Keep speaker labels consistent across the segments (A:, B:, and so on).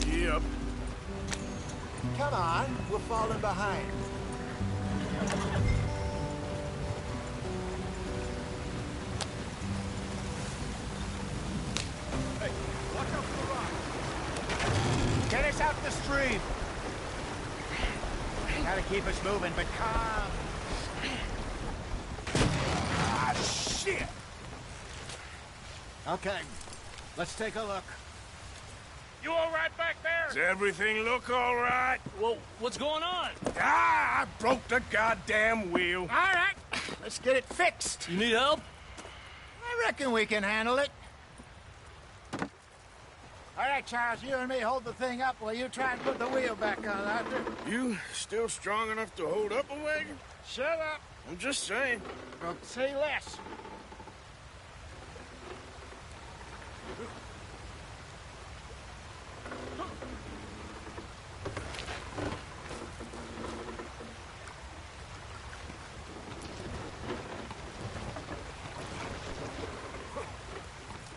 A: Yep.
B: Come on, we're falling behind.
A: Hey, watch out for the rock.
B: Get us out the stream. Gotta keep us moving, but calm.
A: Ah, shit!
B: Okay, let's take a look.
C: You all right back there?
A: Does everything look all right?
C: Well, what's going on?
A: Ah, I broke the goddamn wheel.
B: All right, let's get it fixed.
C: You need help?
B: I reckon we can handle it. All right, Charles, you and me hold the thing up while you try and put the wheel back on, Arthur.
A: You still strong enough to hold up a wagon?
B: Shut up.
A: I'm just saying.
B: Well, say less.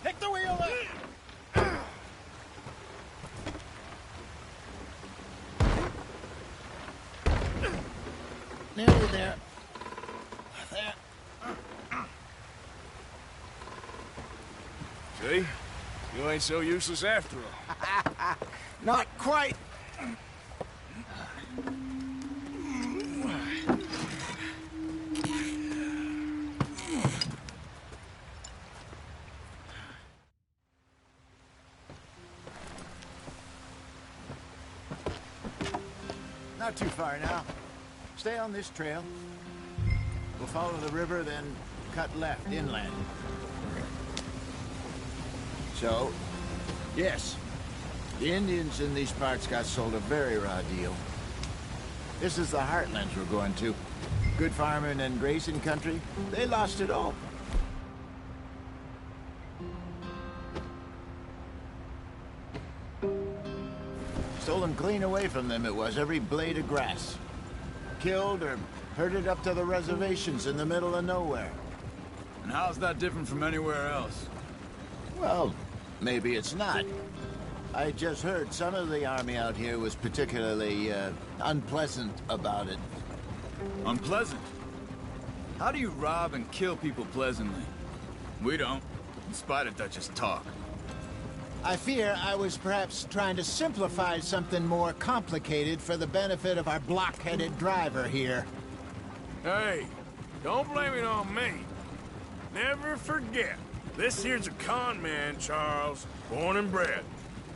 B: Pick the wheel up. Nearly there. There.
A: See? You ain't so useless after all.
B: Not quite. Not too far now. Stay on this trail. We'll follow the river, then cut left inland. So, yes, the Indians in these parts got sold a very raw deal. This is the heartlands we're going to. Good farming and grazing country, they lost it all. Stolen clean away from them it was, every blade of grass. Killed or herded up to the reservations in the middle of nowhere.
D: And how's that different from anywhere else?
B: Well, maybe it's not. I just heard some of the army out here was particularly, unpleasant about it.
D: Unpleasant? How do you rob and kill people pleasantly? We don't, in spite of Dutch's talk.
B: I fear I was perhaps trying to simplify something more complicated for the benefit of our block-headed driver here.
A: Hey, don't blame it on me. Never forget, this here's a con man, Charles, born and bred.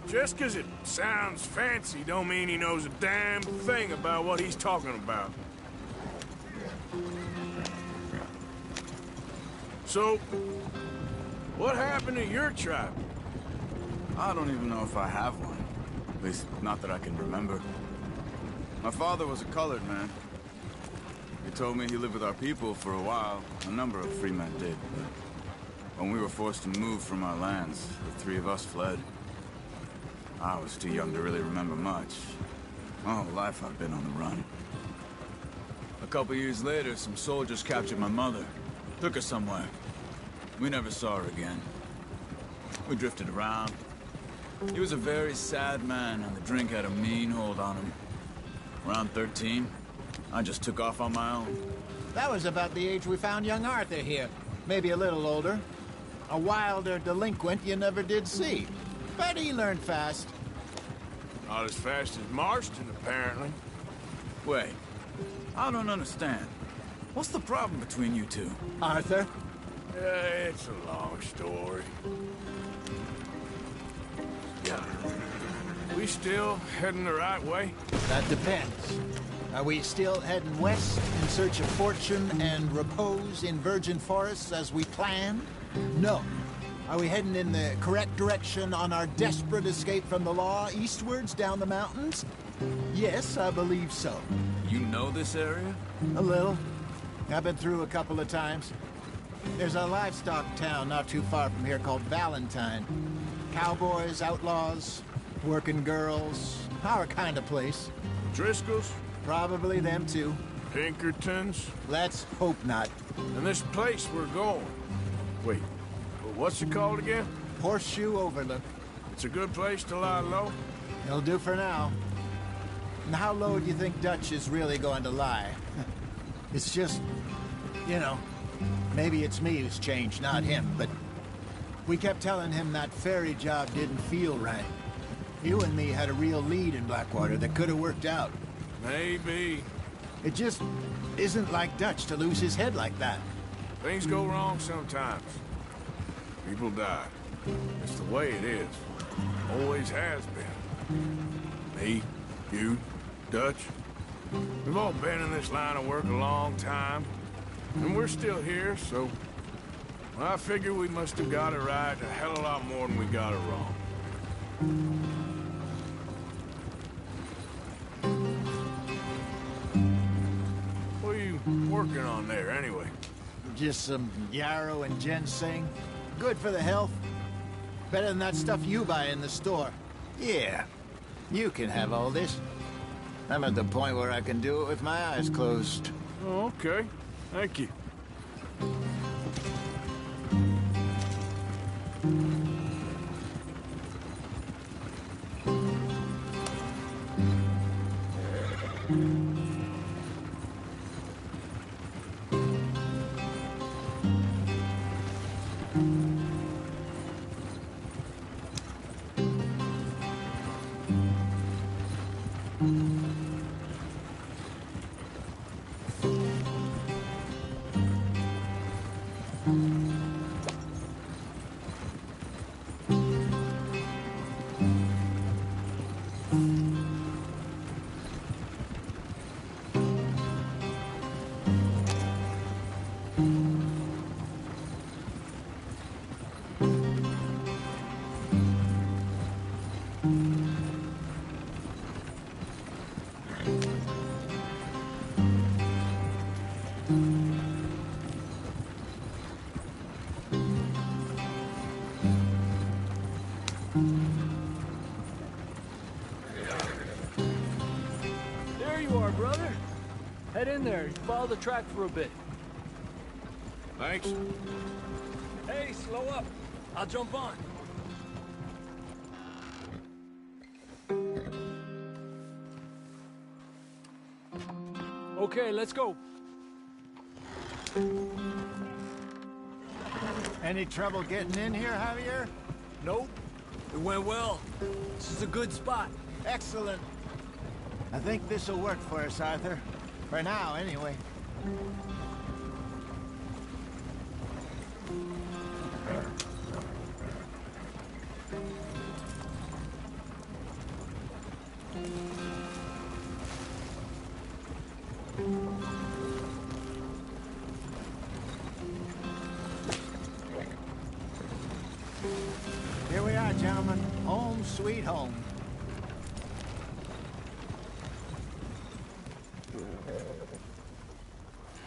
A: Just 'cause it sounds fancy don't mean he knows a damn thing about what he's talking about. So, what happened to your tribe?
D: I don't even know if I have one. At least, not that I can remember. My father was a colored man. He told me he lived with our people for a while. A number of free men did, but when we were forced to move from our lands, the three of us fled. I was too young to really remember much. My whole life I've been on the run. A couple years later, some soldiers captured my mother. Took her somewhere. We never saw her again. We drifted around. He was a very sad man, and the drink had a mean hold on him. Around 13, I just took off on my own.
B: That was about the age we found young Arthur here. Maybe a little older. A wilder delinquent you never did see. But he learned fast.
A: Not as fast as Marston, apparently.
D: Wait, I don't understand. What's the problem between you two?
B: Arthur?
A: It's a long story. We still heading the right way?
B: That depends. Are we still heading west in search of fortune and repose in virgin forests as we planned? No. Are we heading in the correct direction on our desperate escape from the law eastwards down the mountains? Yes, I believe so.
D: You know this area?
B: A little. I've been through a couple of times. There's a livestock town not too far from here called Valentine. Cowboys, outlaws, working girls, our kind of place.
A: Driscoll's?
B: Probably them too.
A: Pinkertons?
B: Let's hope not.
A: And this place we're going. Wait, what's it called again?
B: Horseshoe Overlook.
A: It's a good place to lie low?
B: It'll do for now. And how low do you think Dutch is really going to lie? It's just, you know, maybe it's me who's changed, not him, but we kept telling him that ferry job didn't feel right. You and me had a real lead in Blackwater that could have worked out.
A: Maybe.
B: It just isn't like Dutch to lose his head like that.
A: Things go wrong sometimes. People die. It's the way it is. Always has been. Me, you, Dutch. We've all been in this line of work a long time. And we're still here, so... I figure we must have got it right a hell of a lot more than we got it wrong. What are you working on there, anyway?
B: Just some yarrow and ginseng. Good for the health. Better than that stuff you buy in the store. Yeah, you can have all this. I'm at the point where I can do it with my eyes closed.
A: Oh, okay. Thank you.
C: There you are, brother. Head in there. Follow the track for a bit.
A: Thanks.
C: Hey, slow up. I'll jump on. Okay, let's go.
B: Any trouble getting in here, Javier?
C: Nope. It went well. This is a good spot.
B: Excellent. I think this'll work for us, Arthur. For now, anyway. Here we are, gentlemen. Home sweet home.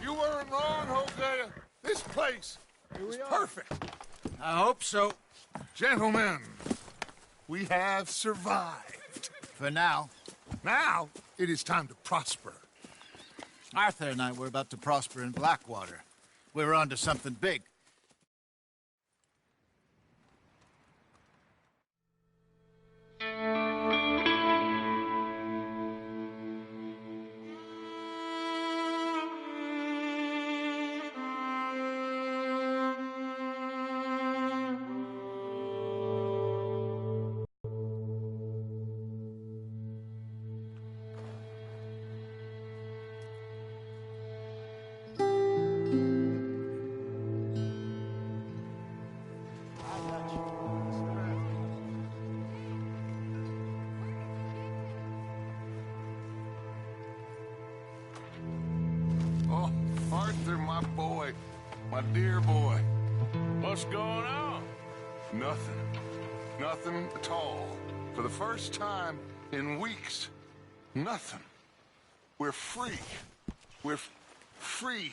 E: You weren't wrong, Hosea. This place is perfect.
B: I hope so.
E: Gentlemen, we have survived.
B: For now.
E: Now, it is time to prosper.
B: Arthur and I were about to prosper in Blackwater. We were onto something big.
E: Oh, Arthur, my boy. My dear boy.
A: What's going on?
E: Nothing. Nothing at all. For the first time in weeks. Nothing. We're free. We're free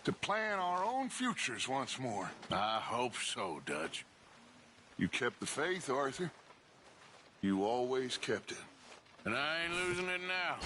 E: to plan our own futures once more.
A: I hope so, Dutch.
E: You kept the faith, Arthur. You always kept it.
A: And I ain't losing it now.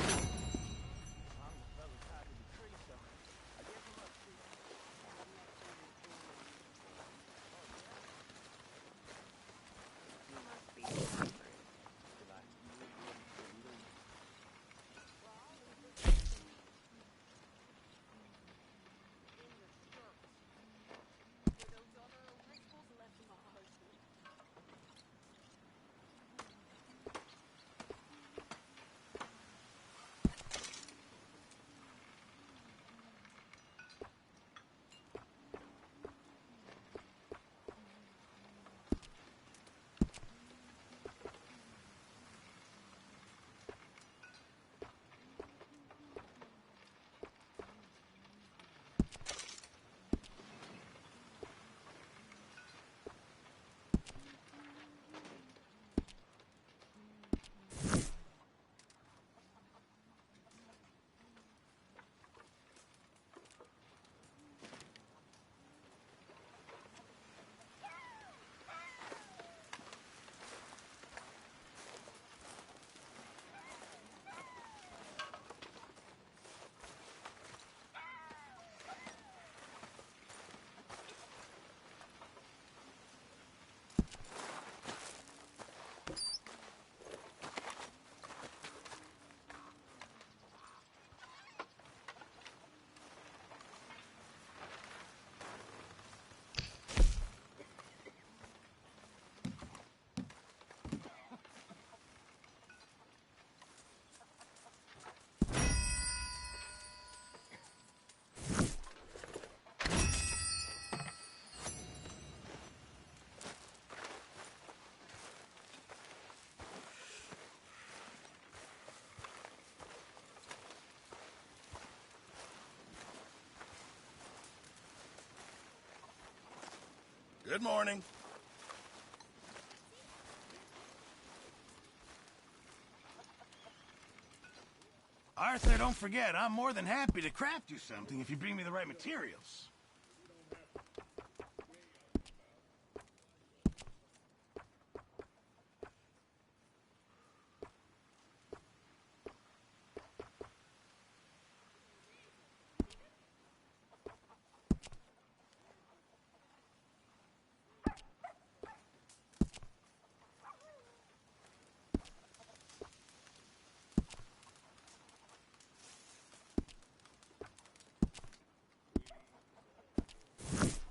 F: Good morning. Arthur, don't forget, I'm more than happy to craft you something if you bring me the right materials.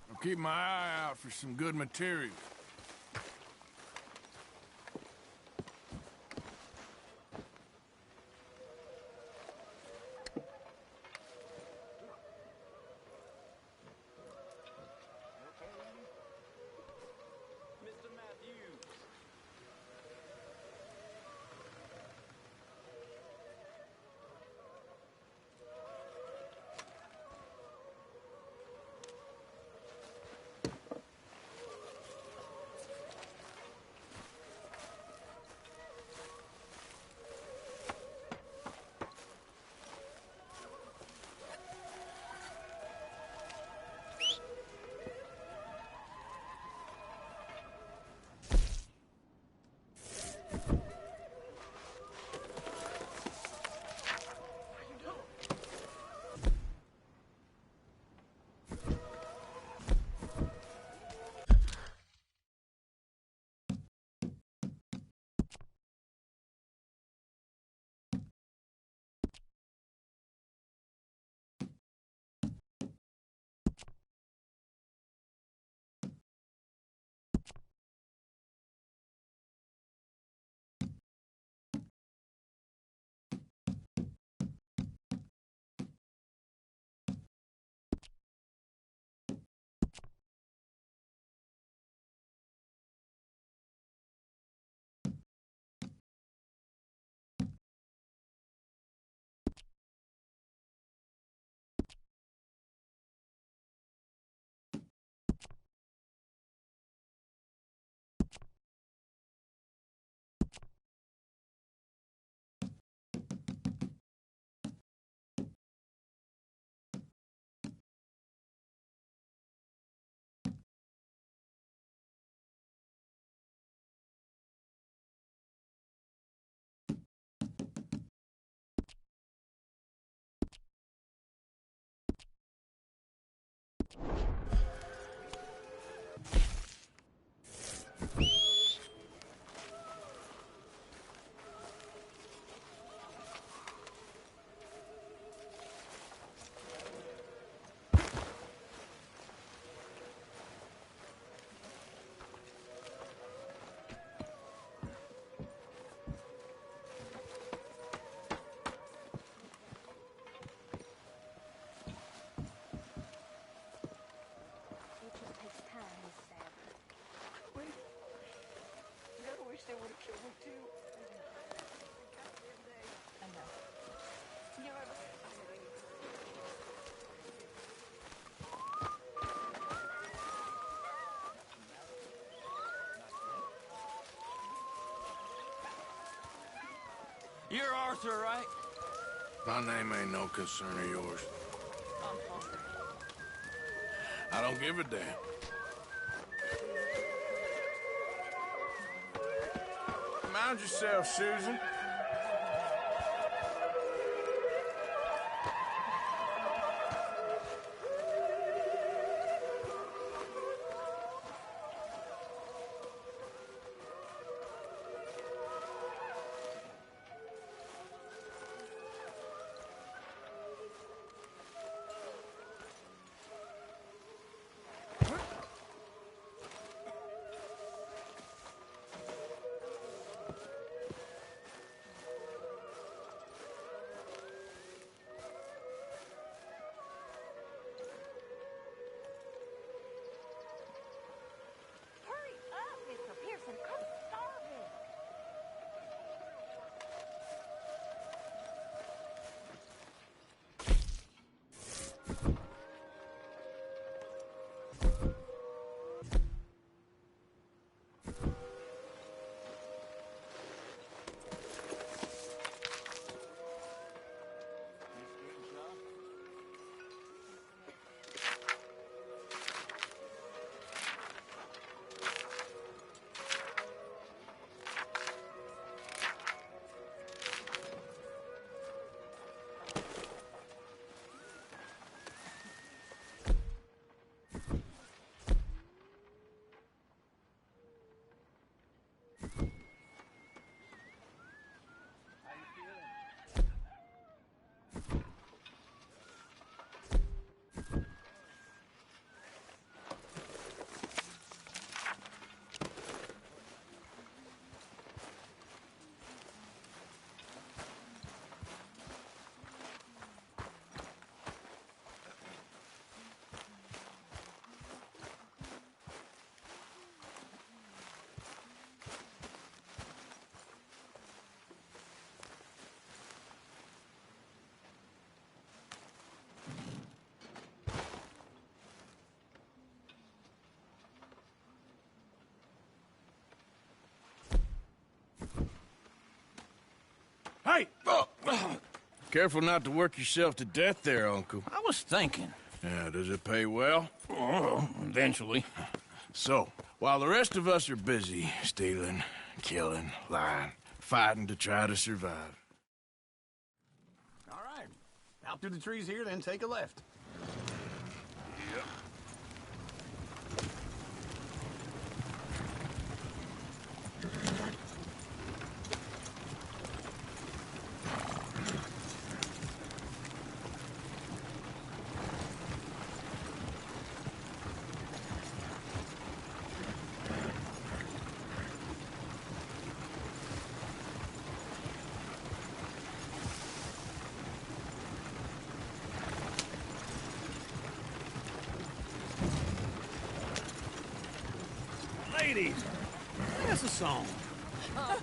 A: I'll keep my eye out for some good material.
C: Mr. Matthews.
G: It just takes time, Miss Savage. Wait. You ever wish they would have killed me too? I know. You ever...
C: You're Arthur, right?
A: My name ain't no concern of yours.
G: I'm Arthur.
A: I don't give a damn. Mind yourself, Susan. Hey! Careful not to work yourself to death there, Uncle.
F: I was thinking.
A: Yeah, does it pay well?
F: Oh, eventually.
A: So, while the rest of us are busy stealing, killing, lying, fighting to try to survive.
F: All right. Out through the trees here, then take a left. Ladies, sing us a song.
G: I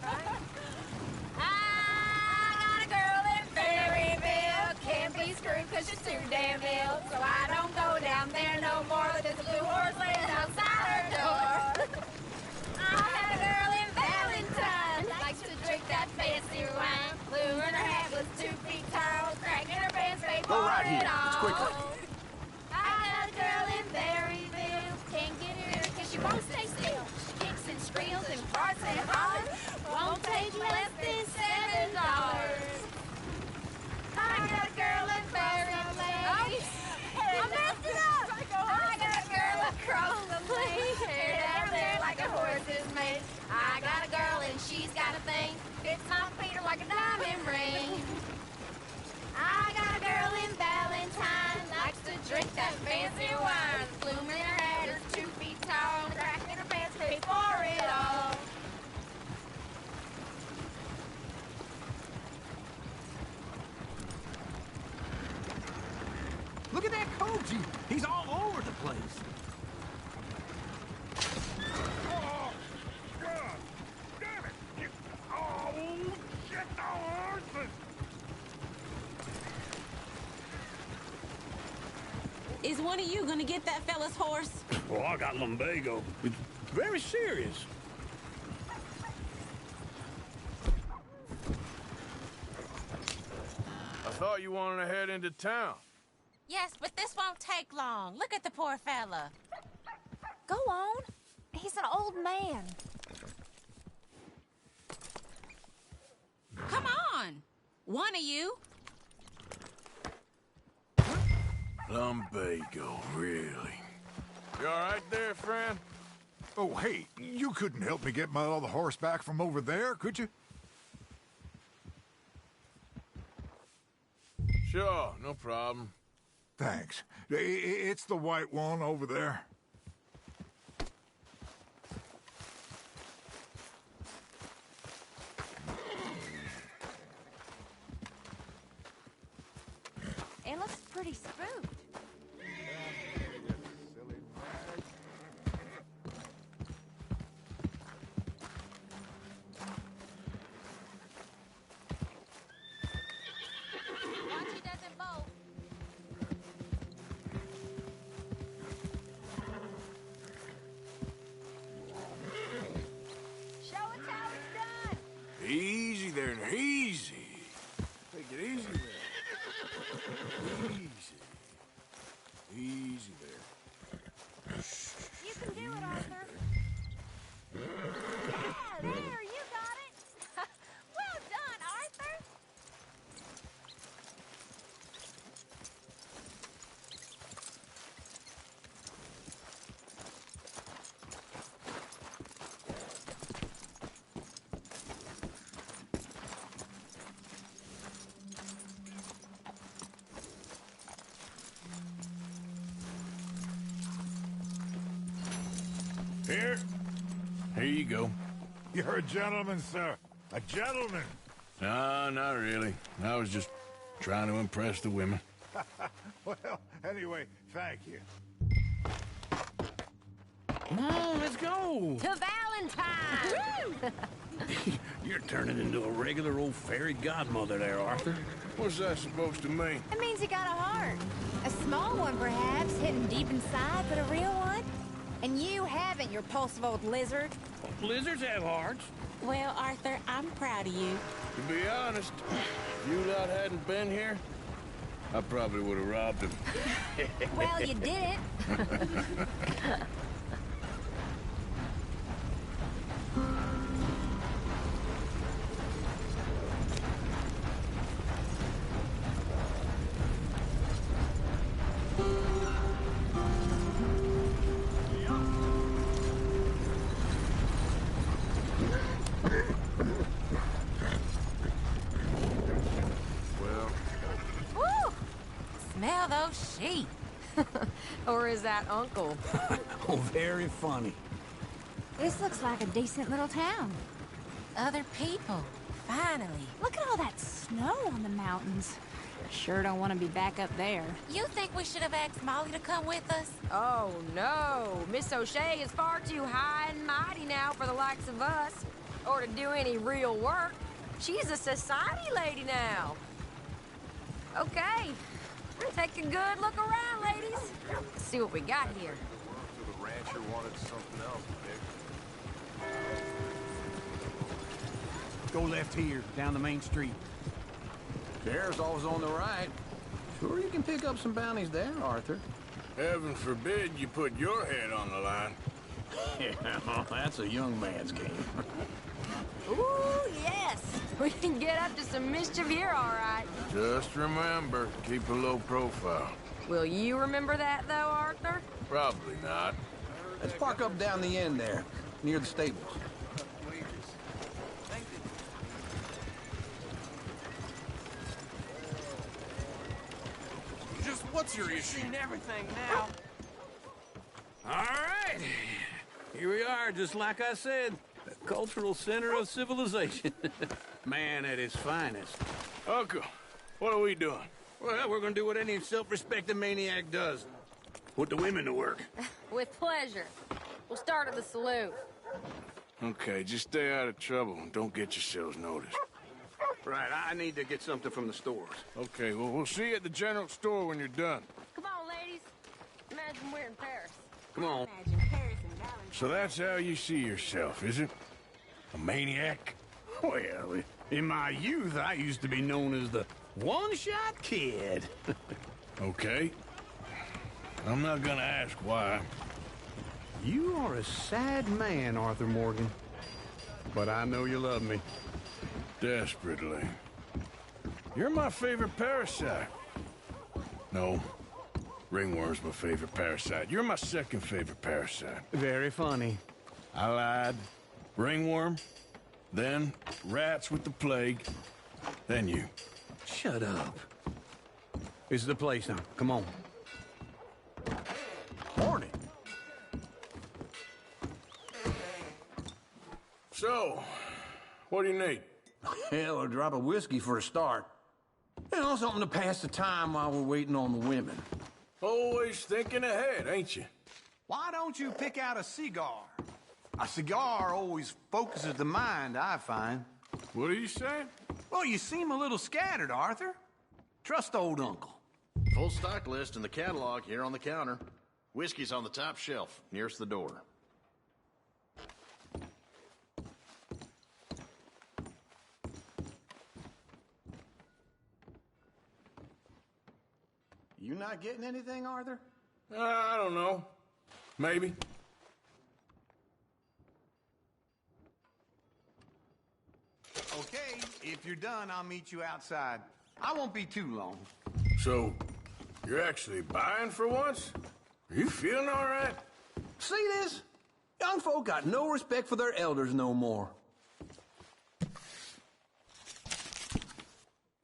G: got a girl in Berryville. Can't be screwed 'cause she's too damn ill. So I don't go down there no more. There's a blue horse laying outside her door. I had a girl in Valentine. Likes to drink that fancy wine. Blue in her hat was 2 feet tall. Crack in her pants, they
F: Go
G: pour
F: right
G: it
F: here.
G: all.
F: It's quicker.
G: I got a girl in Berryville. Can't get her 'cause she won't stay still. She kicks and squeals and farts and hollers. Won't take less than $7. I got a girl in Berryville. I messed it up. I got a girl across the lane. Hair down there like a horse's mane. I got a girl and she's got a thing. Fits my feet are like a diamond ring. I got a girl in Valentine. Likes to drink that fancy wine. The bloom in her hat is 2 feet tall. The crack in her pants pay for it all.
F: Look at that Koji. He's all over the place.
E: Oh, God! Damn it! Oh, shit, the horses!
H: Is one of you gonna get that fella's horse?
F: Oh, I got lumbago. It's very serious.
A: I thought you wanted to head into town.
H: Yes, but this won't take long. Look at the poor fella.
G: Go on. He's an old man.
H: Come on. One of you.
A: Lumbago, really? You all right there, friend?
I: Oh, hey, you couldn't help me get my other horse back from over there, could you?
A: Sure, no problem.
I: Thanks. It's the white one over there.
G: It looks pretty spooked.
H: Watch he doesn't bolt.
G: Show us how it's done.
A: Easy there, now, easy. Take it easy there. Easy. Easy there.
G: You can do it, Arthur. Yeah, there, you got it. Well done, Arthur.
A: Here. Here you go.
I: You're a gentleman, sir. A gentleman.
A: No, not really. I was just trying to impress the women.
I: Well, anyway, thank you.
F: Come on, let's go.
G: To Valentine!
F: You're turning into a regular old fairy godmother there, Arthur.
A: What's that supposed to mean?
G: It means you got a heart. A small one, perhaps, hidden deep inside, but a real one. And you haven't, you repulsive old lizard.
F: Lizards have hearts.
H: Well, Arthur, I'm proud of you.
A: To be honest, if you lot hadn't been here, I probably would have robbed him.
G: Well, you did it. Woo! Smell those sheep. Or is that Uncle?
F: Oh, very funny.
G: This looks like a decent little town.
H: Other people. Finally.
G: Look at all that snow on the mountains. Sure don't want to be back up there.
H: You think we should have asked Molly to come with us?
G: Oh, no. Miss O'Shea is far too high and mighty now for the likes of us. Or to do any real work. She's a society lady now. Okay. Take a good look around, ladies. Let's see what we got here.
E: The rancher wanted something else,
F: Go left here, down the main street. There's always on the right. Sure you can pick up some bounties there, Arthur.
A: Heaven forbid you put your head on the line.
F: Yeah, that's a young man's game.
G: Ooh, yes. We can get up to some mischief here, all right.
A: Just remember, keep a low profile.
G: Will you remember that, though, Arthur?
A: Probably not.
F: Let's park up down the end there, near the stables.
J: Just what's your issue?
C: Seen everything now.
F: All right. Here we are, just like I said. The cultural center of civilization. Man at his finest.
A: Uncle, what are we doing?
F: Well, we're gonna do what any self-respecting maniac does. Put the women to work.
G: With pleasure. We'll start at the saloon.
A: Okay, just stay out of trouble and don't get yourselves noticed.
F: Right, I need to get something from the stores.
A: Okay, well, we'll see you at the general store when you're done.
G: Come on, ladies. Imagine we're in Paris.
F: Come on.
G: Imagine Paris and Valentine.
A: So that's how you see yourself, is it? A maniac?
F: Well, in my youth, I used to be known as the one-shot kid.
A: Okay. I'm not gonna ask why.
F: You are a sad man, Arthur Morgan. But I know you love me.
A: Desperately. You're my favorite parasite. No. Ringworm's my favorite parasite. You're my second favorite parasite.
F: Very funny.
A: I lied. Ringworm. Then rats with the plague. Then you.
F: Shut up. This is the place now. Come on. Morning.
A: So, what do you need?
F: Hell, a drop of whiskey for a start. You know, something to pass the time while we're waiting on the women.
A: Always thinking ahead, ain't you?
J: Why don't you pick out a cigar? A cigar always focuses the mind, I find.
A: What are you saying?
J: Well, you seem a little scattered, Arthur. Trust old Uncle.
K: Full stock list in the catalog here on the counter. Whiskey's on the top shelf, nearest the door.
J: You not getting anything, Arthur?
A: I don't know. Maybe.
J: Okay, if you're done, I'll meet you outside. I won't be too long.
A: So, you're actually buying for once? Are you feeling all right?
F: See this? Young folk got no respect for their elders no more.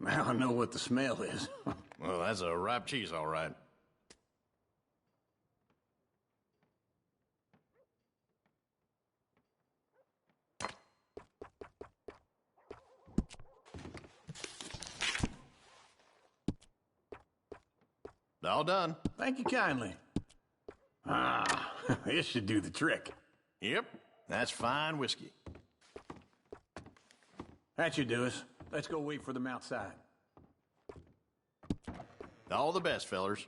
F: Now I know what the smell is.
K: Well, that's a ripe cheese, all right. All done.
F: Thank you kindly. Ah, this should do the trick.
K: Yep, that's fine whiskey.
F: That should do us. Let's go wait for them outside.
K: All the best, fellers.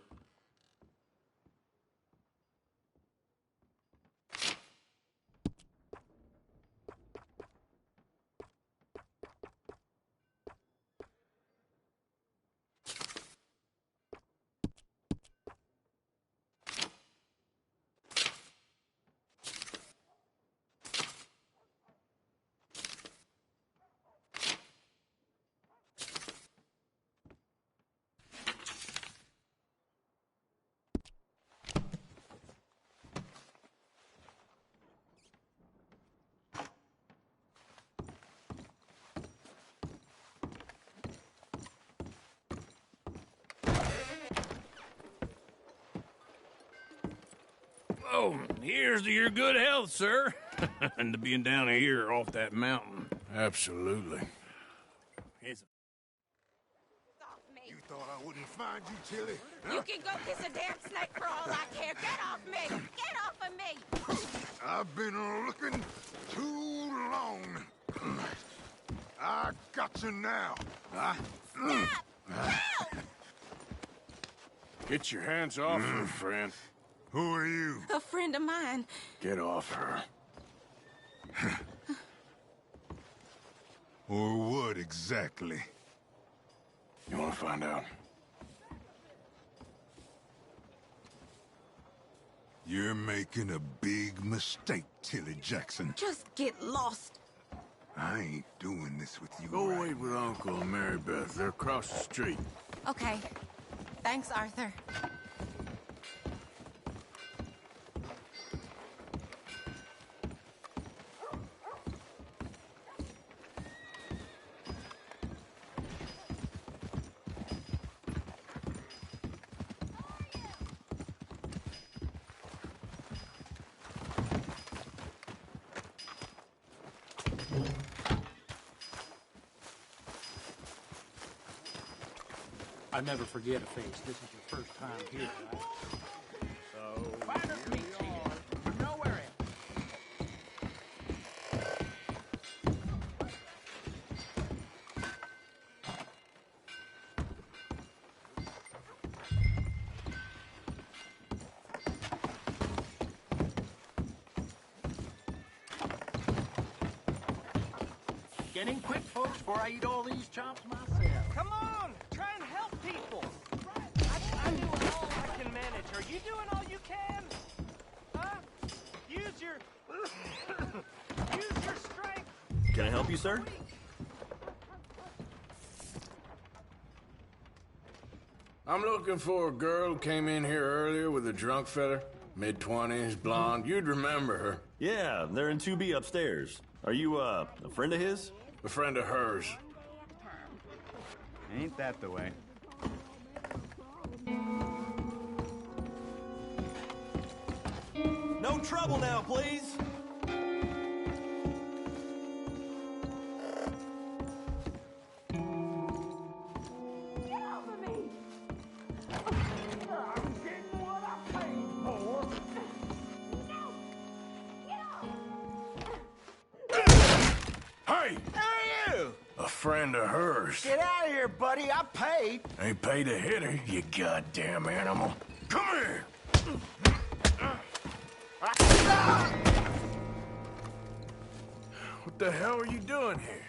A: Oh, here's to your good health, sir. And to being down here off that mountain. Absolutely. It's
I: You thought I wouldn't find you, Tilly?
H: You can go kiss a damn snake for all I care. Get off me! Get off of me!
I: I've been looking too long. I got you now.
H: Stop! Help!
A: Get your hands off her, friend.
I: Who are you?
H: A friend of mine.
A: Get off her.
I: Or what exactly?
A: You want to find out?
I: You're making a big mistake, Tilly Jackson.
H: Just get lost.
I: I ain't doing this with you.
A: Go
I: right
A: wait with
I: now.
A: Uncle and Mary Beth. They're across the street.
H: Okay. Thanks, Arthur.
C: I never forget a face. This is your first time here, right? So, finest meet to you. From nowhere in. Get in quick, folks, before I eat all these chops myself.
L: Come on, try and help people. I'm doing all I can manage. Are you doing all you can? Huh? Use your strength.
M: Can I help you, sir?
A: I'm looking for a girl who came in here earlier with a drunk fella. Mid-20s, blonde. You'd remember her.
M: Yeah, they're in 2B upstairs. Are you, a friend of his?
A: A friend of hers.
J: Ain't that the way?
M: No trouble now, please.
G: Get off of me! I'm getting what I paid for. No! Get off!
A: Hey!
J: Who are you?
A: A friend of hers.
J: Get out of here, buddy. I paid.
A: Ain't paid to hit her, you goddamn animal. Come here! What the hell are you doing here?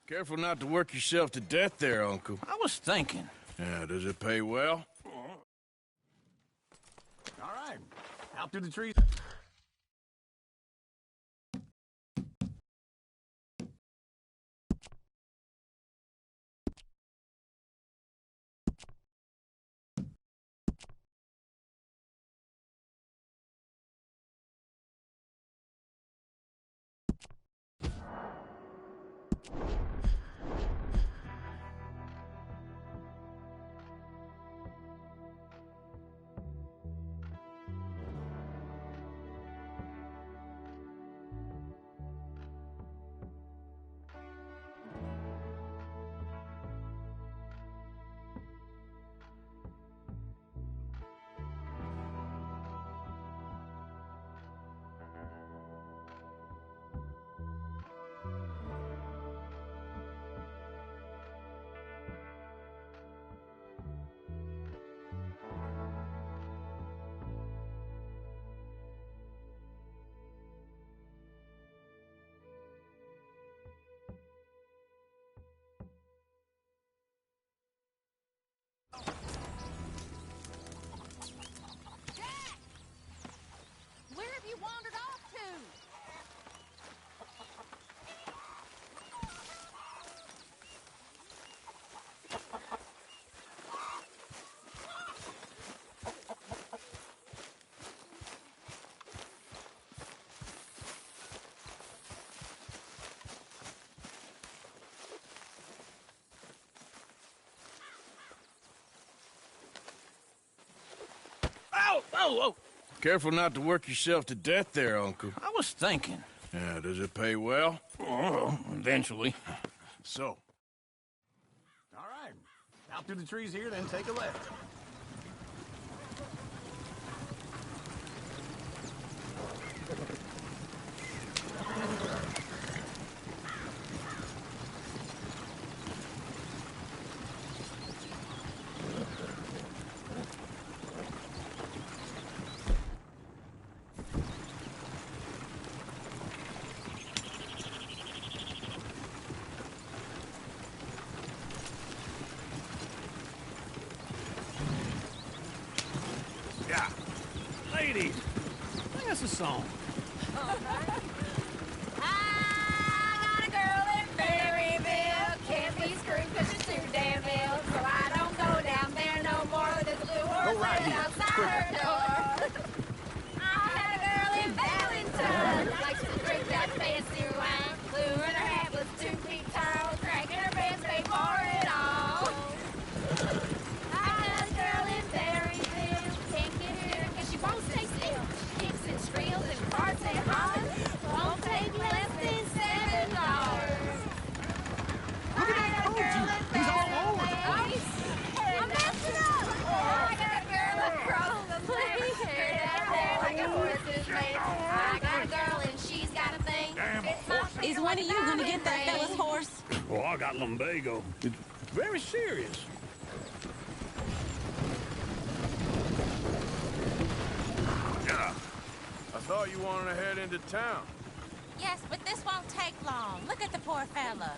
A: Careful not to work yourself to death there, Uncle.
F: I was thinking.
A: Yeah, does it pay well?
F: All right, out through the trees. Whoa!
A: Careful not to work yourself to death there, Uncle.
F: I was thinking.
A: Yeah, does it pay well?
F: Oh, eventually.
A: So.
F: All right. Out through the trees here, then take a left.
A: Yeah.
F: Ladies, sing us a song.
G: I got a girl in Berryville. Can't be screwed 'cause she's too damn ill. So I don't go down there no more. There's a blue horse sitting outside her door. I had a girl in Valentine. Likes to drink that fancy wine. Blue in her hat was 2 feet tall. Cracking her pants paid for it all. I got a girl in Berryville. Can't get her 'cause she won't stay still. Kicks and squeals and farts and hollers. Won't take less than $7.
J: Look at that coach! He's all over the place.
G: I'm messing up. I got a girl across the lake. Hair down there like a horse's mane. I got a girl and she's got a thing.
H: Is one of you gonna get that fella's horse?
F: Oh, I got lumbago. It's very serious.
A: Yeah. I thought you wanted to head into town.
H: Yes, but this won't take long. Look at the poor fella.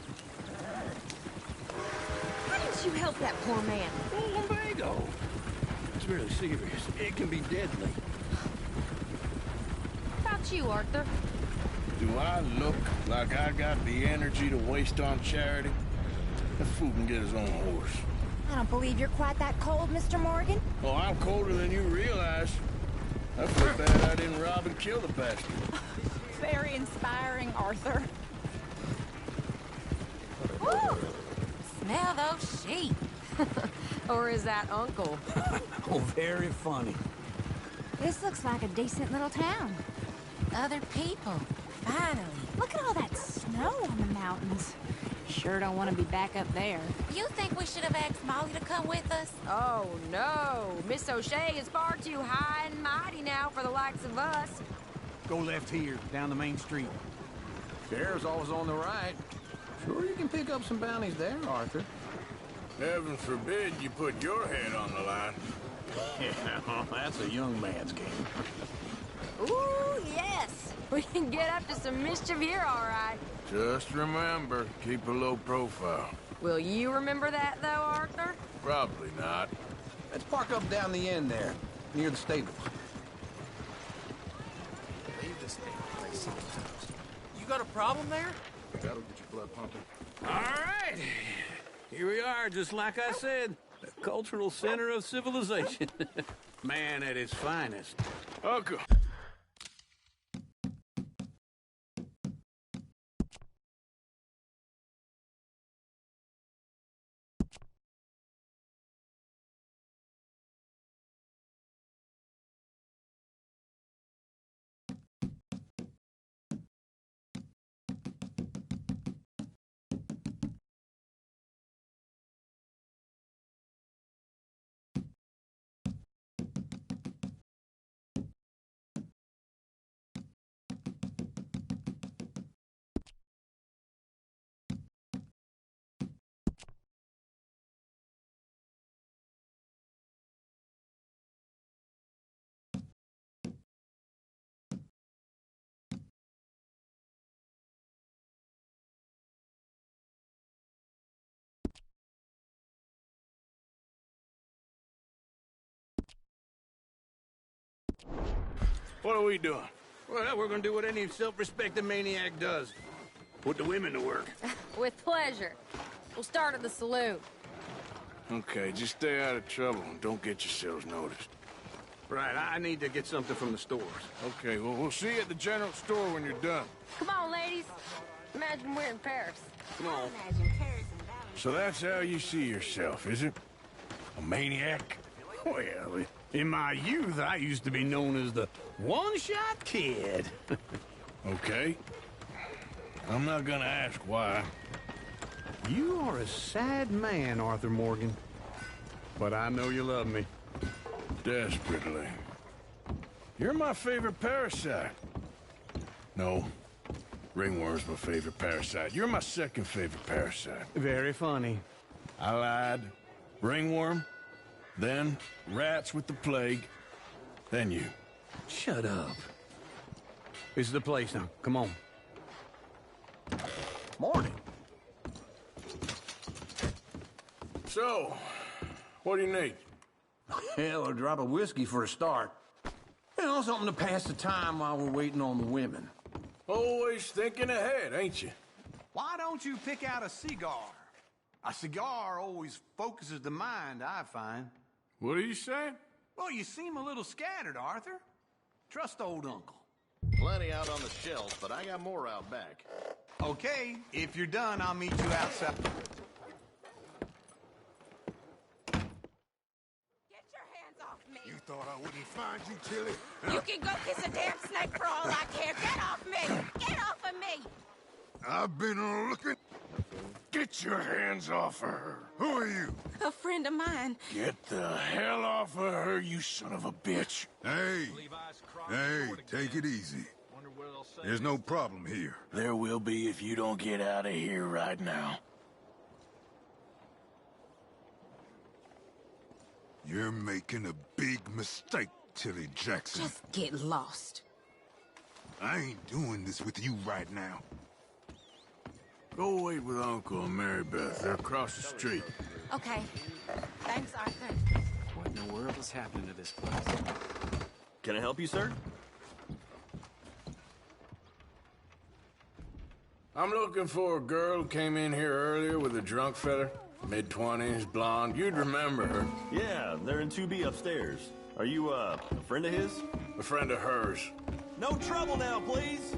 N: Why didn't you help that poor man?
F: Oh, lumbago. It's really serious. It can be deadly.
N: How about you, Arthur?
A: Do I look like I got the energy to waste on charity? That fool can get his own horse.
G: I don't believe you're quite that cold, Mr. Morgan.
A: Oh, I'm colder than you realize. I feel bad I didn't rob and kill the bastard.
H: Very inspiring, Arthur.
N: Woo!
H: Smell those sheep.
N: Or is that Uncle?
F: Oh, very funny.
G: This looks like a decent little town.
H: Other people. Finally.
G: Look at all that snow on the mountains. Sure don't want to be back up there.
H: You think we should have asked Molly to come with us?
N: Oh, no. Miss O'Shea is far too high and mighty now for the likes of us.
J: Go left here, down the main street. Sheriff's always on the right. Sure you can pick up some bounties there, Arthur.
A: Heaven forbid you put your head on the line.
F: Yeah, that's a young man's game.
N: Ooh, yes. We can get up to some mischief here, all right.
A: Just remember, keep a low profile.
N: Will you remember that, though, Arthur?
A: Probably not.
J: Let's park up down the end there, near the stables.
C: Leave this thing place. You got a problem there?
E: That'll get your blood pumping.
F: All right. Here we are, just like I said. The cultural center of civilization. Man at his finest.
A: Uncle. What are we doing?
F: Well, we're gonna do what any self-respecting maniac does. Put the women to work.
N: With pleasure. We'll start at the saloon.
A: Okay, just stay out of trouble and don't get yourselves noticed.
F: Right, I need to get something from the stores.
A: Okay, well, we'll see you at the general store when you're done.
N: Come on, ladies. Imagine we're in Paris.
F: Come on.
A: So that's how you see yourself, is it? A maniac?
F: Well, in my youth, I used to be known as the one-shot kid.
A: Okay. I'm not gonna ask why.
F: You are a sad man, Arthur Morgan. But I know you love me.
A: Desperately. You're my favorite parasite. No. Ringworm's my favorite parasite. You're my second favorite parasite.
F: Very funny.
A: I lied. Ringworm. Then rats with the plague. Then you.
F: Shut up. This is the place now. Come on.
J: Morning.
A: So, what do you need?
J: Hell, a drop of whiskey for a start. You know, something to pass the time while we're waiting on the women.
A: Always thinking ahead, ain't you?
J: Why don't you pick out a cigar? A cigar always focuses the mind, I find.
A: What are you saying?
J: Well, you seem a little scattered, Arthur. Trust old uncle.
K: Plenty out on the shelf, but I got more out back.
J: Okay, if you're done, I'll meet you outside.
H: Get your hands off me.
I: You thought I wouldn't find you, Tilly?
H: You can go kiss a damn snake for all I care. Get off me! Get off of me!
I: I've been looking. Get your hands off of her. Who are you?
H: A friend of mine.
A: Get the hell off of her, you son of a bitch.
I: Hey. Hey, take it easy. There's no problem here.
A: There will be if you don't get out of here right now.
I: You're making a big mistake, Tilly Jackson.
N: Just get lost.
I: I ain't doing this with you right now.
A: Go wait with Uncle and Mary Beth. They're across the street.
H: Okay. Thanks, Arthur.
O: What in the world is happening to this place?
M: Can I help you, sir?
A: I'm looking for a girl who came in here earlier with a drunk fella. Mid-20s, blonde. You'd remember her.
M: Yeah, they're in 2B upstairs. Are you, a friend of his?
A: A friend of hers.
M: No trouble now, please!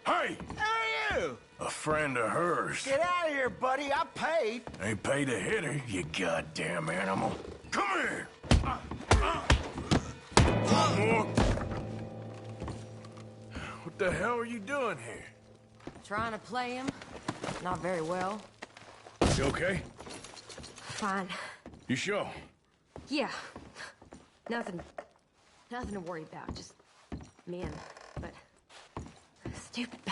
A: Hey!
P: Who are you?
A: A friend of hers.
P: Get out of here, buddy. I paid.
A: Ain't paid to hit her, you goddamn animal. Come here! More. What the hell are you doing here?
N: Trying to play him. Not very well.
A: You okay?
N: Fine.
A: You sure?
N: Yeah. Nothing to worry about. Just men. But stupid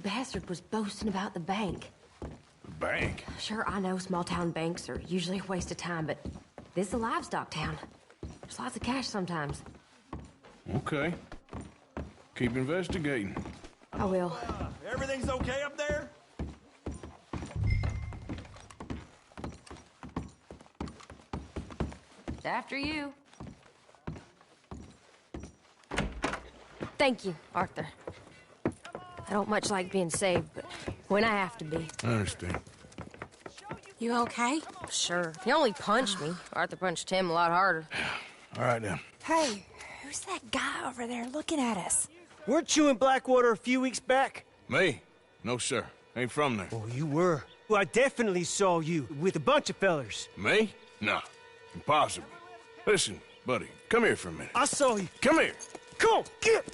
N: bastard was boasting about the bank.
A: The bank?
N: Sure, I know small town banks are usually a waste of time, but this is a livestock town. There's lots of cash sometimes.
A: Okay. Keep investigating.
N: I will.
M: Everything's okay up there?
N: After you. Thank you, Arthur. I don't much like being saved, but when I have to be.
A: I understand.
H: You okay?
N: Sure. He only punched me. Arthur punched him a lot harder.
A: All right, then.
H: Hey, who's that guy over there looking at us?
L: Weren't you in Blackwater a few weeks back?
A: Me? No, sir. Ain't from there.
L: Oh, you were. Well, I definitely saw you with a bunch of fellers.
A: Me? No. Impossible. Listen, buddy, come here for a minute.
L: I saw you.
A: Come here.
L: Come on, get!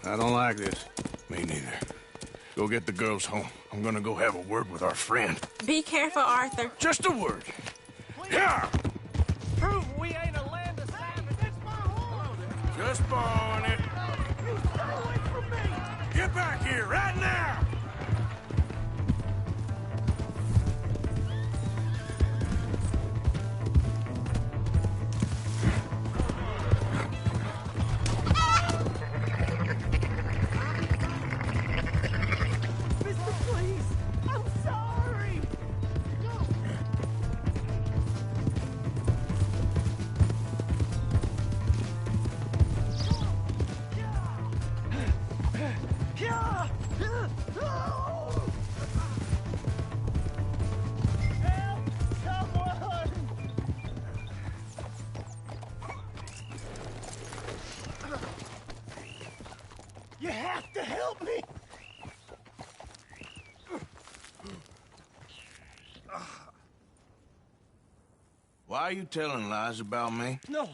F: I don't like this.
A: Me neither. Go get the girls home. I'm gonna go have a word with our friend.
H: Be careful, Arthur.
A: Just a word. Yeah!
L: Prove we ain't a land of savages. It's my home.
A: Just borrowing it.
L: You stay away from me.
A: Get back here right now!
L: Mister, please. I'm sorry. have to help me.
A: Why are you telling lies about me?
L: No.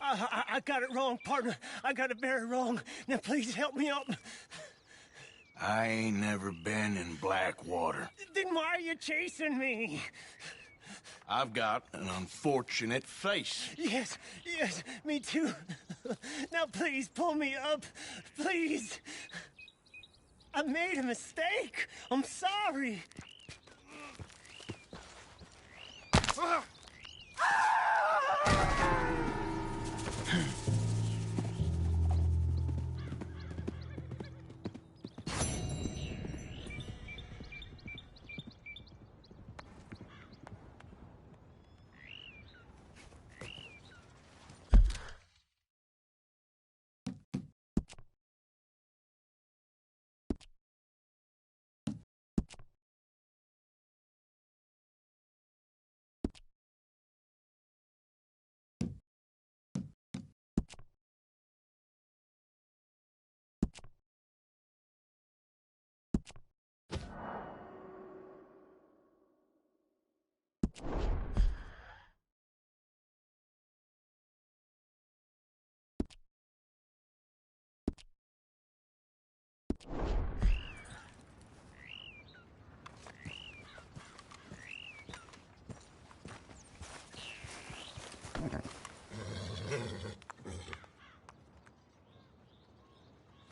L: I got it wrong, partner. I got it very wrong. Now, please help me out.
A: I ain't never been in Blackwater.
L: Then why are you chasing me?
A: I've got an unfortunate face.
L: Yes, me too. Now, please, pull me up. Please. I made a mistake. I'm sorry.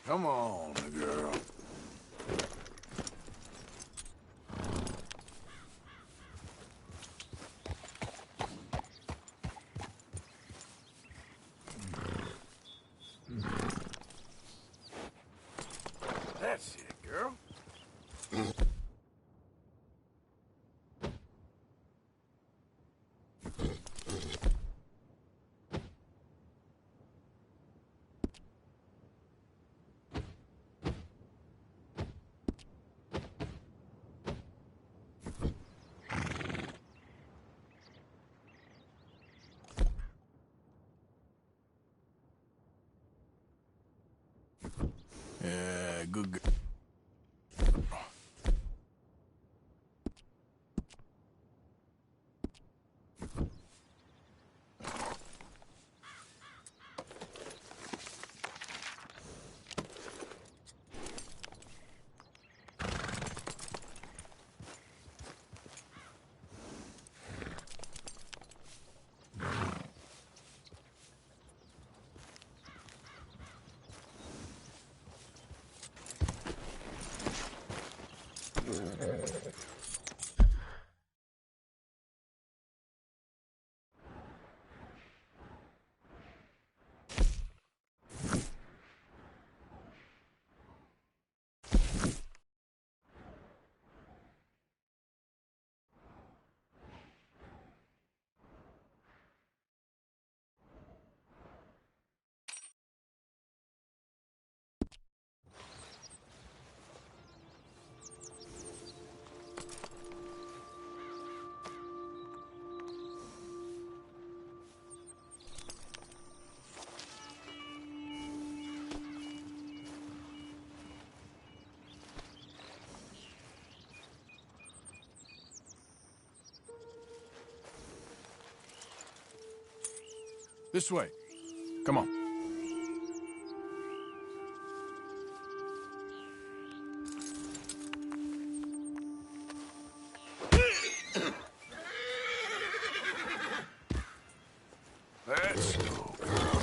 A: Come on, girl. That's it, girl. Yeah, good girl. This way. Come on. Let's go, girl.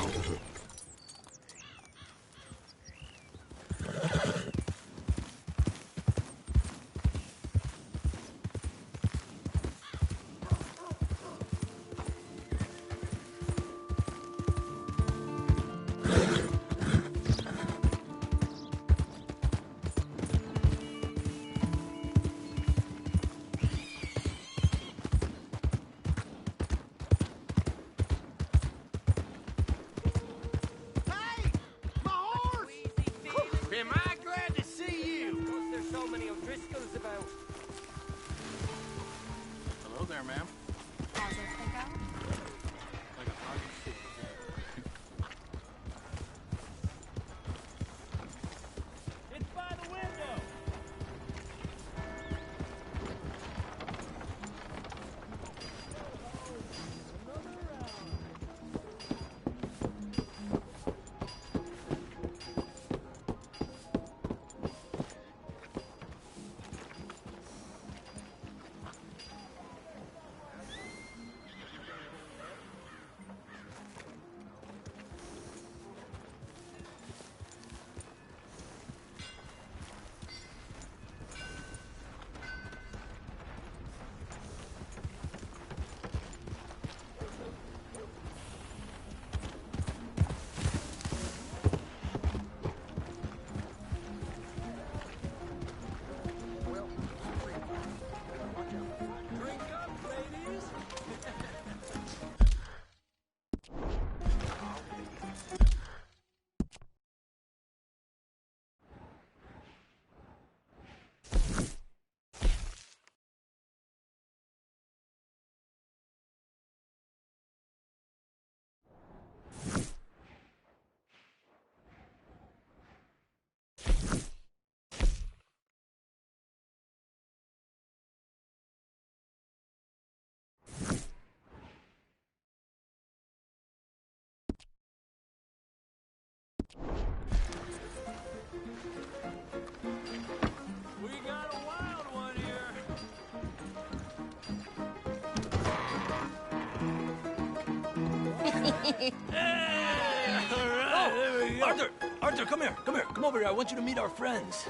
Q: Arthur, come here. Come over here. I want you to meet our friends.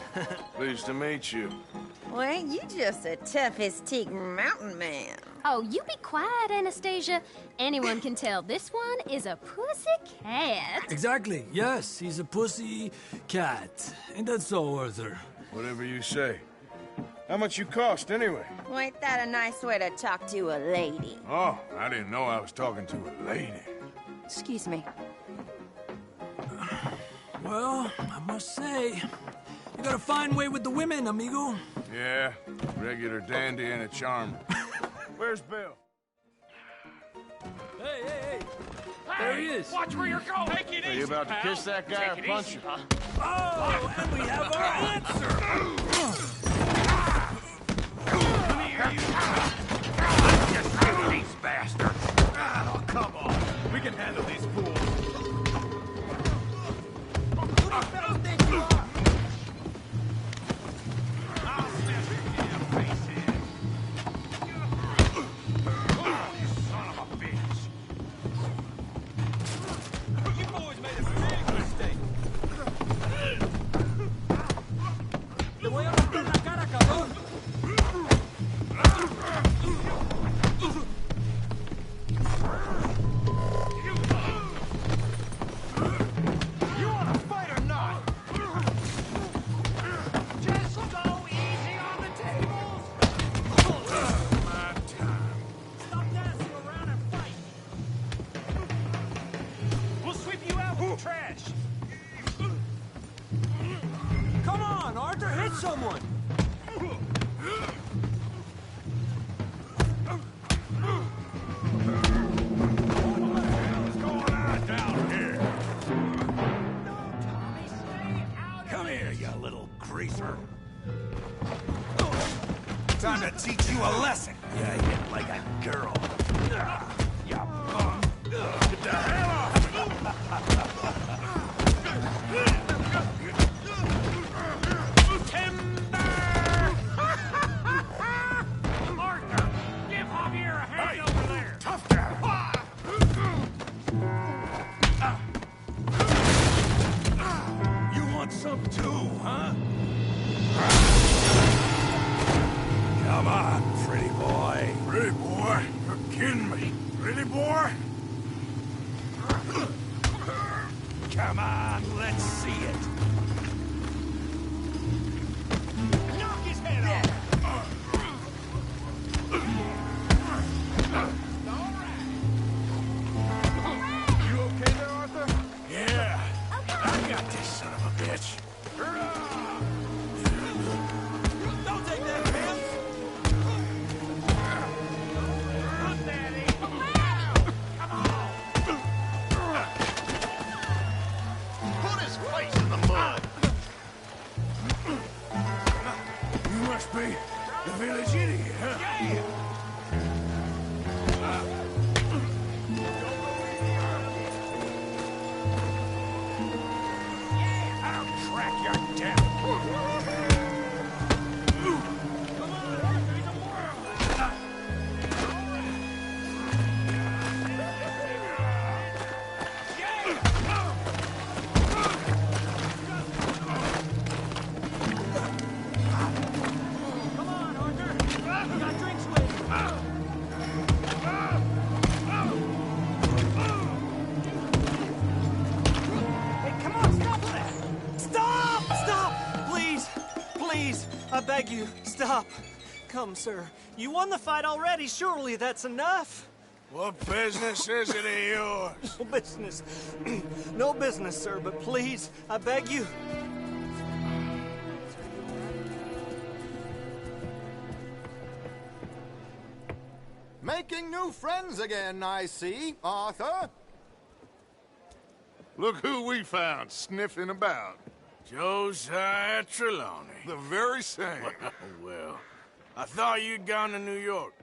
I: Pleased to meet you.
H: Well, ain't you just the toughest teak mountain man?
G: Oh, you be quiet, Anastasia. Anyone can tell this one is a pussy cat.
Q: Exactly. Yes, he's a pussy cat. Ain't that so, Arthur?
I: Whatever you say. How much you cost, anyway?
H: Well, ain't that a nice way to talk to a lady?
I: Oh, I didn't know I was talking to a lady.
H: Excuse me.
Q: Well, I must say, you got a fine way with the women, amigo.
I: Yeah, regular dandy and a charmer. Where's Bill?
Q: Hey! There he is.
C: Watch where you're going. Take it
I: Are
C: easy,
I: you about to
C: pal.
I: kiss that guy or
C: Take it
I: punch
C: easy,
I: him?
C: huh?
Q: Oh, and we have our answer.
C: Come here, you. You these bastards. Oh, come on. We can handle these fools. I'll smash your damn face in. Oh, you son of a bitch. You boys made a big mistake.
Q: Te voy a romper la cara, cabrón.
C: You wanna fight or not? Just go easy on the tables.
I: My time.
C: Stop dancing around and fight. We'll sweep you out with the trash.
Q: Come on, Arthur, hit someone.
C: What's going on down here? Come here, you little greaser. Time to teach you a lesson. You hit like a girl. You bum. Get the hell off Arthur, give Javier a hand over there. Tough guy. You want some too, huh? Come on, pretty boy.
I: Pretty boy? You're kidding me. Pretty boy?
C: Come on, let's see it. Knock his head off.
I: You okay there, Arthur?
A: Yeah, I got this son of a bitch.
C: Don't take that, man. Run, Daddy. Come on.
K: Put his face in the mud.
A: You must be the village idiot, huh?
C: Yeah.
A: I'll crack your damn.
C: Come on, Arthur, he's a moron. Come on, Arthur. We got drinks waiting. Hey, come on, stop that.
L: Stop! Stop! Please! Please! I beg you, stop. Come, sir. You won the fight already. Surely that's enough.
A: What business is it of yours?
L: No business. No business, sir, but please, I beg you.
P: Making new friends again, I see, Arthur.
E: Look who we found sniffing about.
A: Josiah Trelawney.
E: The very same.
A: Well, I thought you'd gone to New York.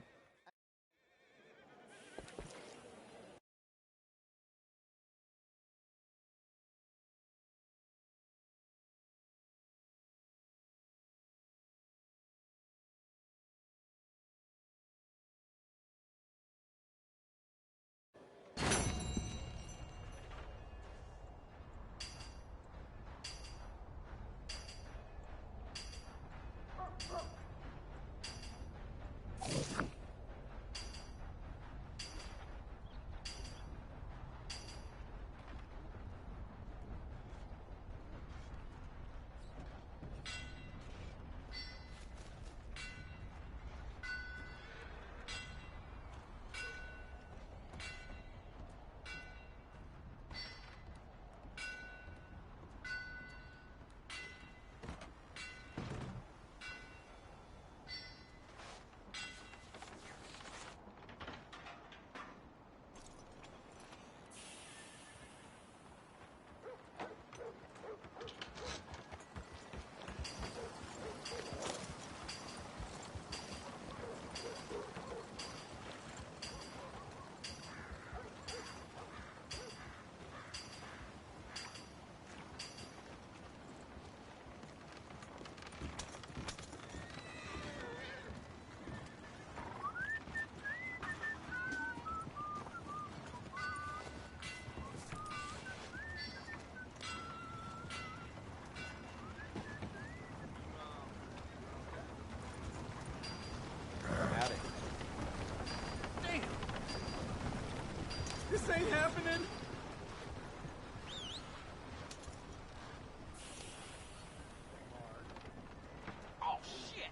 Q: This ain't happening.
C: Oh, shit!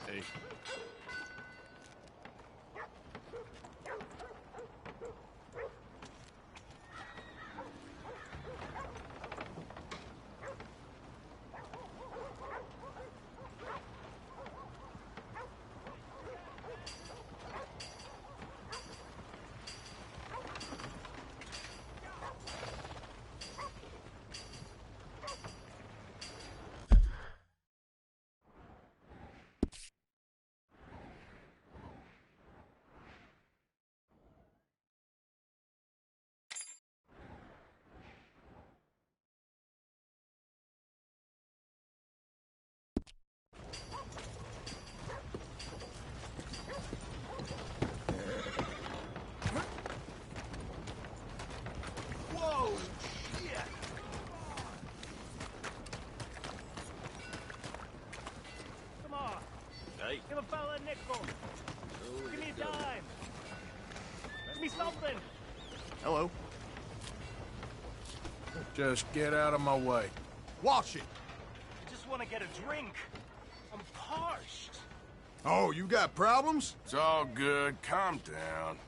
A: Hey.
C: Whoa, shit!
L: Come on.
M: Hey.
L: Give a fella a nickel. Give me a dime. Give me something.
I: Hello. Just get out of my way.
C: Wash it!
L: I just want to get a drink. I'm parched.
C: Oh, you got problems?
A: It's all good. Calm down.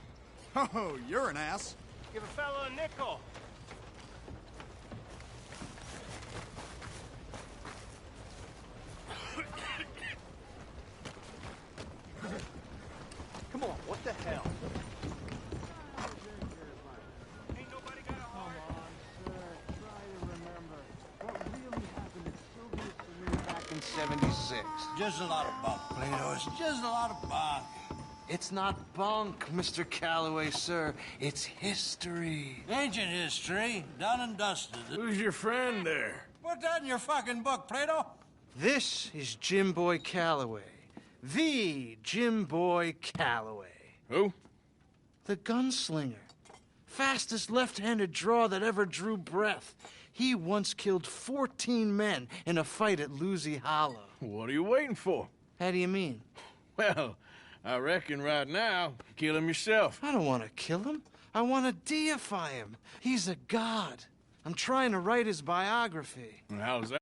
C: Oh, you're an ass.
L: Give a fella a nickel.
C: Come on, what the hell?
L: Ain't nobody got a heart.
R: In 76. Just a lot of bunk, Plato. It's just a lot of bunk. It's not bunk, Mr. Calloway, sir. It's history. Ancient history. Done and dusted.
A: Who's your friend there?
R: Put that in your fucking book, Plato. This is Jim Boy Calloway. The Jim Boy Calloway.
A: Who?
R: The gunslinger. Fastest left-handed draw that ever drew breath. He once killed 14 men in a fight at Lucy Hollow.
A: What are you waiting for?
R: How do you mean?
A: Well, I reckon right now, kill him yourself.
R: I don't want to kill him. I want to deify him. He's a god. I'm trying to write his biography.
A: How's that?